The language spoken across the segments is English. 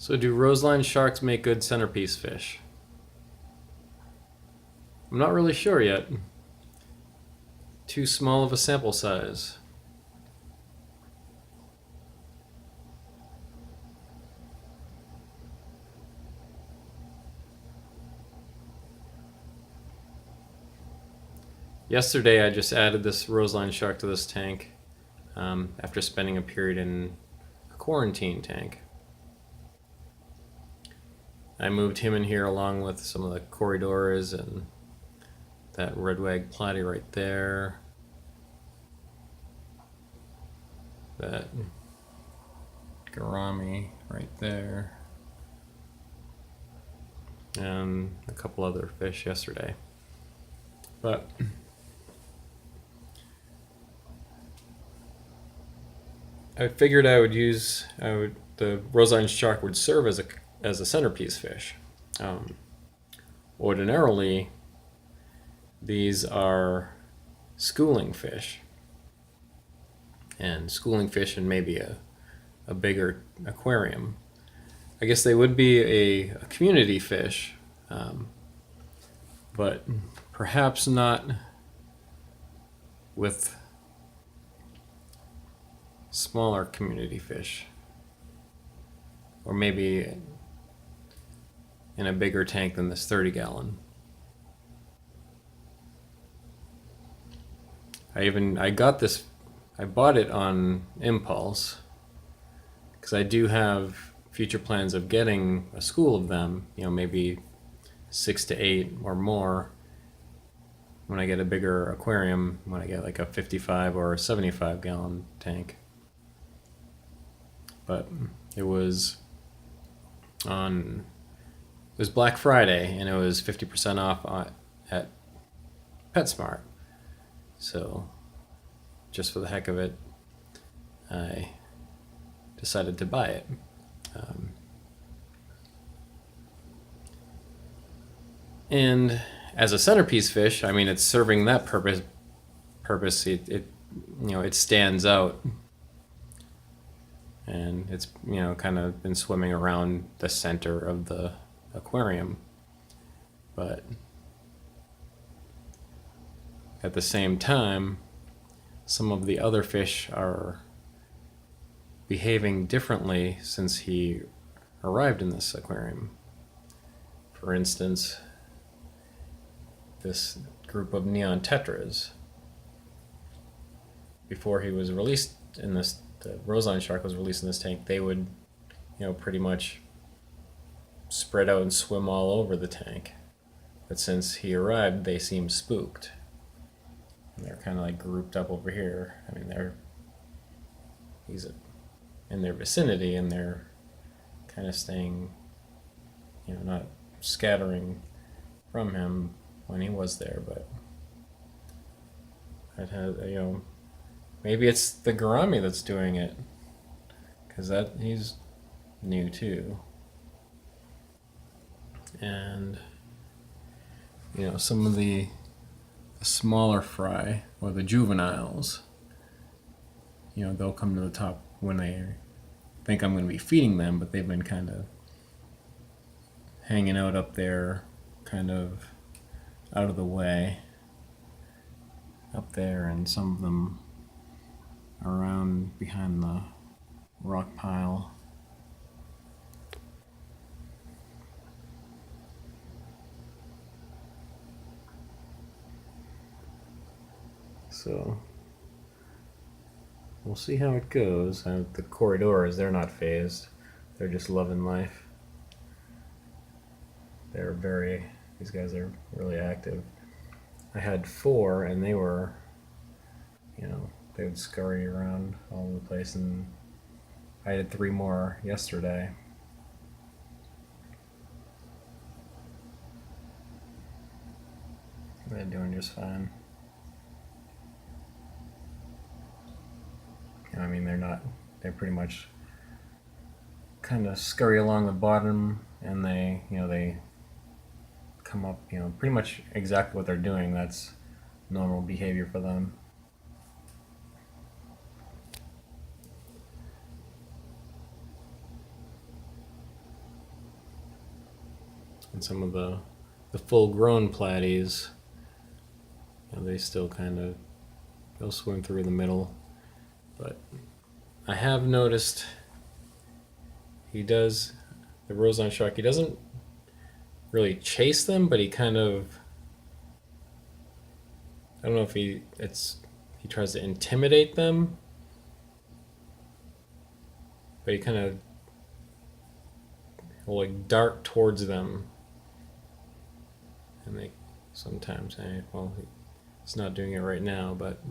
So do Roseline sharks make good centerpiece fish? I'm not really sure yet. Too small of a sample size. Yesterday I just added this Roseline shark to this tank after spending a period in a quarantine tank. I moved him in here along with some of the corridors and that redwag platy right there. That gourami right there. And a couple other fish yesterday. But I figured the Roseline shark would serve as a centerpiece fish. Ordinarily, these are schooling fish, and schooling fish in maybe a bigger aquarium. I guess they would be a community fish, but perhaps not with smaller community fish, or maybe in a bigger tank than this 30-gallon. I bought it on impulse because I do have future plans of getting a school of them, maybe 6 to 8 or more when I get a bigger aquarium, when I get like a 55 or 75-gallon tank. But it was Black Friday, and it was 50% off at PetSmart. So, just for the heck of it, I decided to buy it. And as a centerpiece fish, I mean, it's serving that purpose. It stands out, and it's kind of been swimming around the center of the aquarium, but at the same time, some of the other fish are behaving differently since he arrived in this aquarium. For instance, this group of neon tetras, before he was released in this, the Roseline shark was released in this tank, they would, pretty much spread out and swim all over the tank. But since he arrived, they seem spooked. And they're kind of like grouped up over here. I mean, he's in their vicinity, and they're kind of staying, not scattering from him when he was there. But it has, maybe it's the gourami that's doing it, because he's new too. And some of the smaller fry, or the juveniles, they'll come to the top when they think I'm going to be feeding them, but they've been kind of hanging out up there, kind of out of the way up there, and some of them around behind the rock pile. So we'll see how it goes. The corridors, they're not phased. They're just loving life. These guys are really active. I had 4, and they were, they would scurry around all over the place, and I had 3 more yesterday. They're doing just fine. I mean, they pretty much kind of scurry along the bottom, and they come up, pretty much exactly what they're doing. That's normal behavior for them. And some of the full-grown platies, you know, they still kind of, they'll swim through the middle. But I have noticed he does, the Roseline Shark, he doesn't really chase them, but he kind of, I don't know if he tries to intimidate them, but he kind of will like dart towards them, and they sometimes, well, he's not doing it right now, but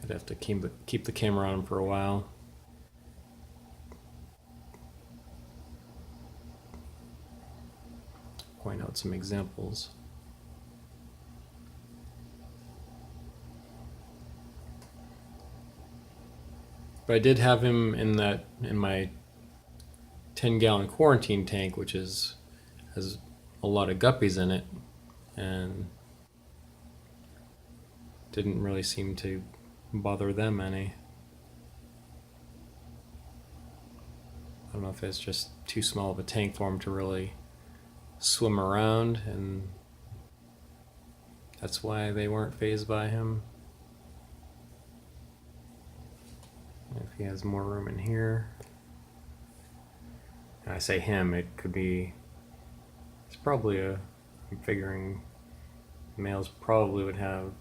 I'd have to keep the camera on him for a while. Point out some examples. But I did have him in my 10-gallon quarantine tank, which has a lot of guppies in it, and didn't really seem to bother them any. I don't know if it's just too small of a tank for him to really swim around, and that's why they weren't fazed by him. If he has more room in here. And I say him, it could be, it's probably I'm figuring males probably would have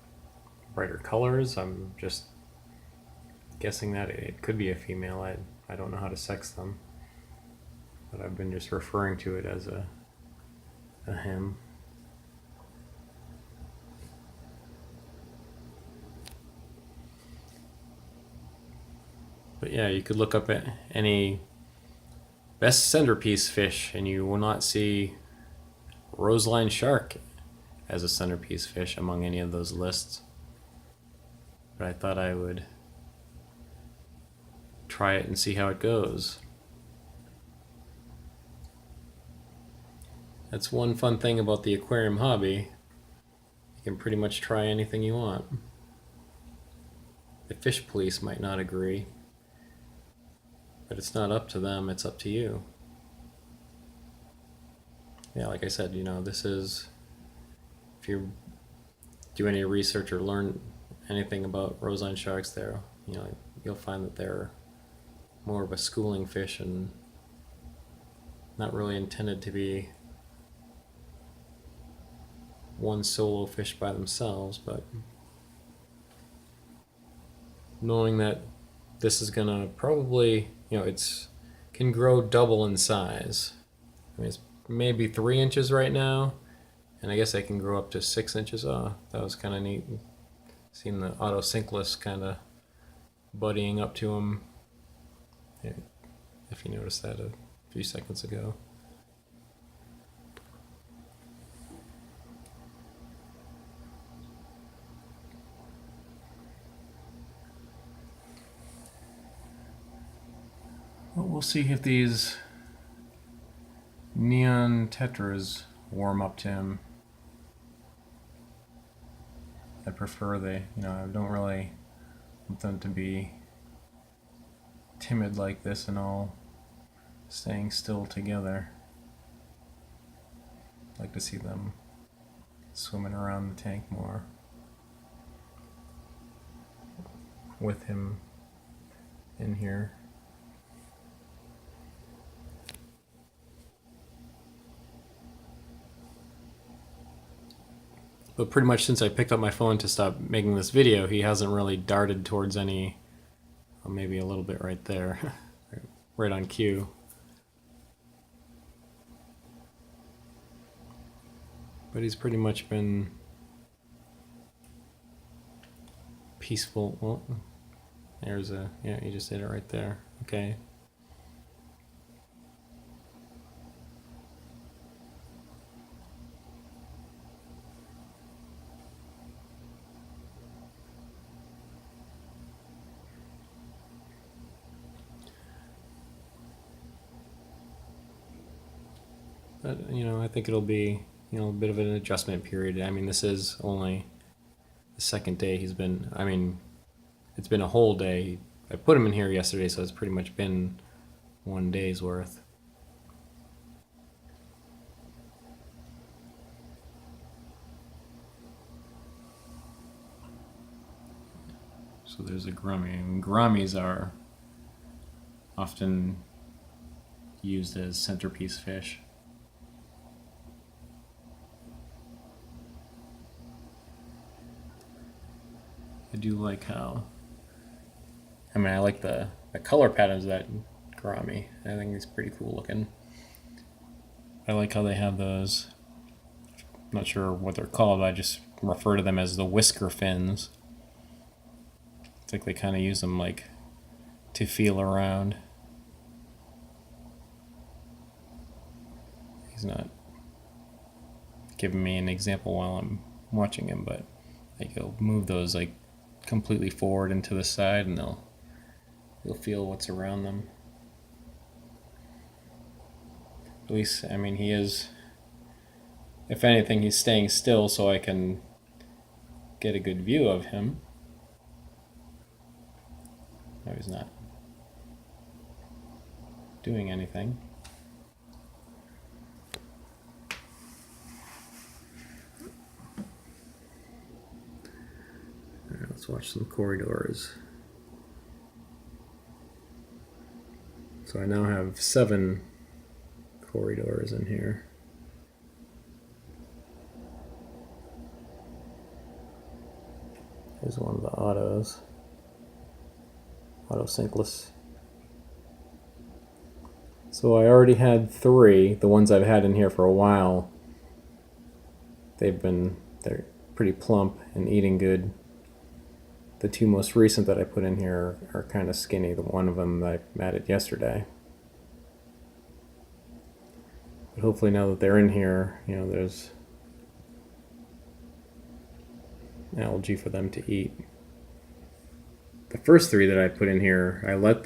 brighter colors. I'm just guessing that it could be a female. I don't know how to sex them, but I've been just referring to it as a him. But yeah, you could look up at any best centerpiece fish and you will not see Roseline Shark as a centerpiece fish among any of those lists. But I thought I would try it and see how it goes. That's one fun thing about the aquarium hobby. You can pretty much try anything you want. The fish police might not agree, but it's not up to them, it's up to you. Yeah, like I said, you know, this is, if you do any research or learn anything about Roseline sharks there, you know, you'll find that they're more of a schooling fish and not really intended to be one solo fish by themselves, but knowing that this is gonna probably, you know, it's can grow double in size. I mean, it's maybe 3 inches right now, and I guess I can grow up to 6 inches. Oh, that was kind of neat. Seeing the autosynclus kind of buddying up to him, if you noticed that a few seconds ago. Well, we'll see if these neon tetras warm up to him. I prefer I don't really want them to be timid like this and all staying still together. I'd like to see them swimming around the tank more with him in here. But pretty much since I picked up my phone to stop making this video, he hasn't really darted towards any, well, maybe a little bit right there, right on cue. But he's pretty much been peaceful. Well, there's yeah, you just did it right there. Okay. But, I think it'll be, a bit of an adjustment period. I mean, this is only the second day he's been, it's been a whole day. I put him in here yesterday, so it's pretty much been 1 day's worth. So there's a gourami. And gouramis are often used as centerpiece fish. I do like how, I like the color patterns of that gourami. I think it's pretty cool looking. I like how they have those, I'm not sure what they're called, I just refer to them as the whisker fins. It's like they kind of use them like to feel around. He's not giving me an example while I'm watching him, but like he'll move those like completely forward and to the side, and you'll feel what's around them. At least, he is, if anything, he's staying still so I can get a good view of him. No, he's not doing anything. All right, let's watch some corridors. So I now have 7 corridors in here. Here's one of the auto sinkless. So I already had 3, the ones I've had in here for a while. They're pretty plump and eating good. The 2 most recent that I put in here are kind of skinny. The one of them that I added yesterday. But hopefully now that they're in here, there's algae for them to eat. The first 3 that I put in here, I let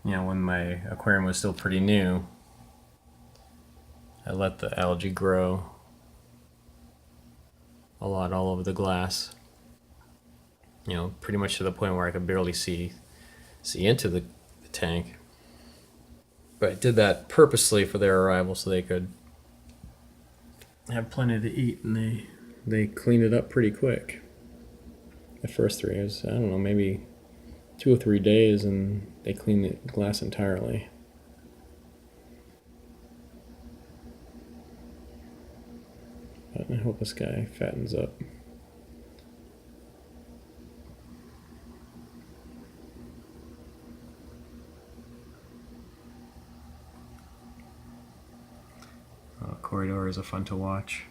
when my aquarium was still pretty new, I let the algae grow a lot all over the glass. Pretty much to the point where I could barely see into the tank. But I did that purposely for their arrival so they could have plenty to eat, and they cleaned it up pretty quick. The first 3 was, I don't know, maybe 2 or 3 days, and they cleaned the glass entirely. But I hope this guy fattens up. Corridors are fun to watch.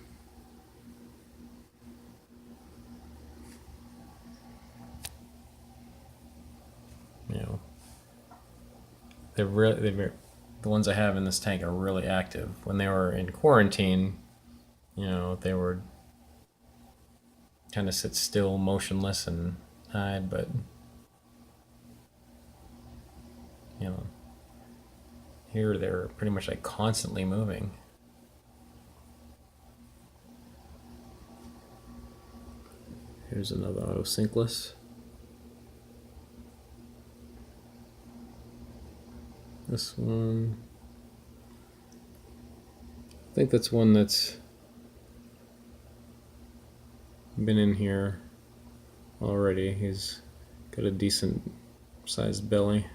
The ones I have in this tank are really active. When they were in quarantine, they would kind of sit still, motionless, and hide, but here they're pretty much like constantly moving. Here's another auto sinkless. This one, I think that's one that's been in here already. He's got a decent sized belly.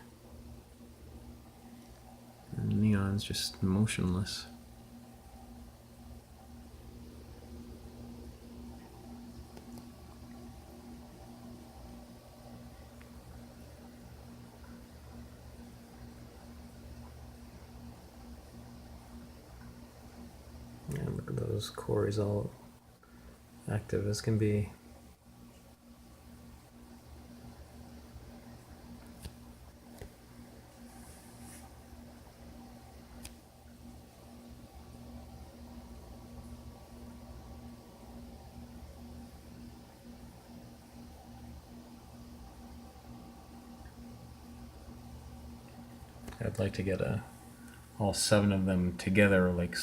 And Neon's just motionless. And look at those cores, all active as can be. I'd like to get all 7 of them together, like,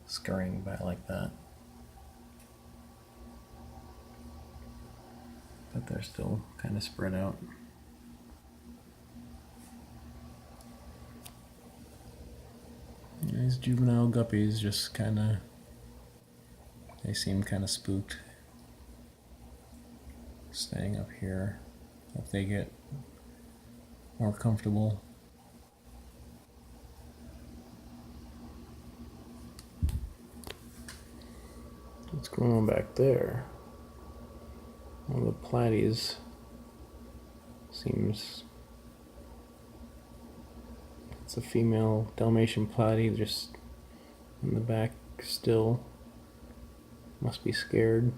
scurrying by like that. But they're still kind of spread out. These juvenile guppies just they seem kind of spooked. staying up here. Hope they get more comfortable. What's going on back there? One of the platies seems... It's a female Dalmatian platy just in the back still. Must be scared.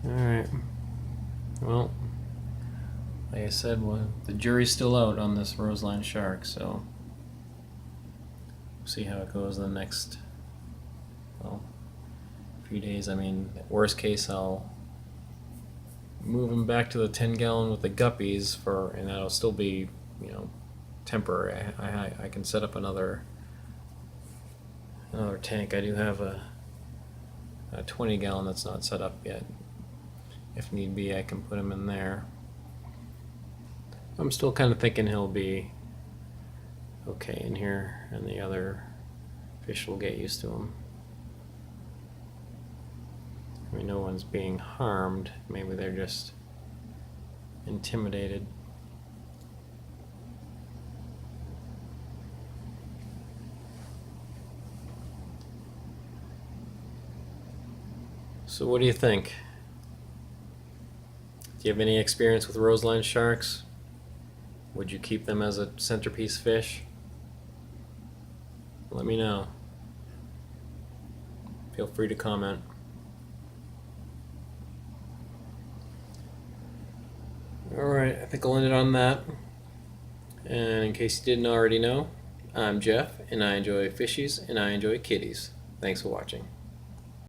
Alright. Well, like I said, the jury's still out on this Roseline Shark, so we'll see how it goes in the next, well, few days. I mean, worst case, I'll move him back to the 10-gallon with the guppies and that'll still be, you know, temporary. I can set up another tank. I do have a 20-gallon that's not set up yet. If need be, I can put him in there. I'm still kind of thinking he'll be okay in here, and the other fish will get used to him. I mean, no one's being harmed. Maybe they're just intimidated. So what do you think? Do you have any experience with Roseline sharks? Would you keep them as a centerpiece fish? Let me know. Feel free to comment. Alright, I think I'll end it on that. And in case you didn't already know, I'm Jeff, and I enjoy fishies, and I enjoy kitties. Thanks for watching.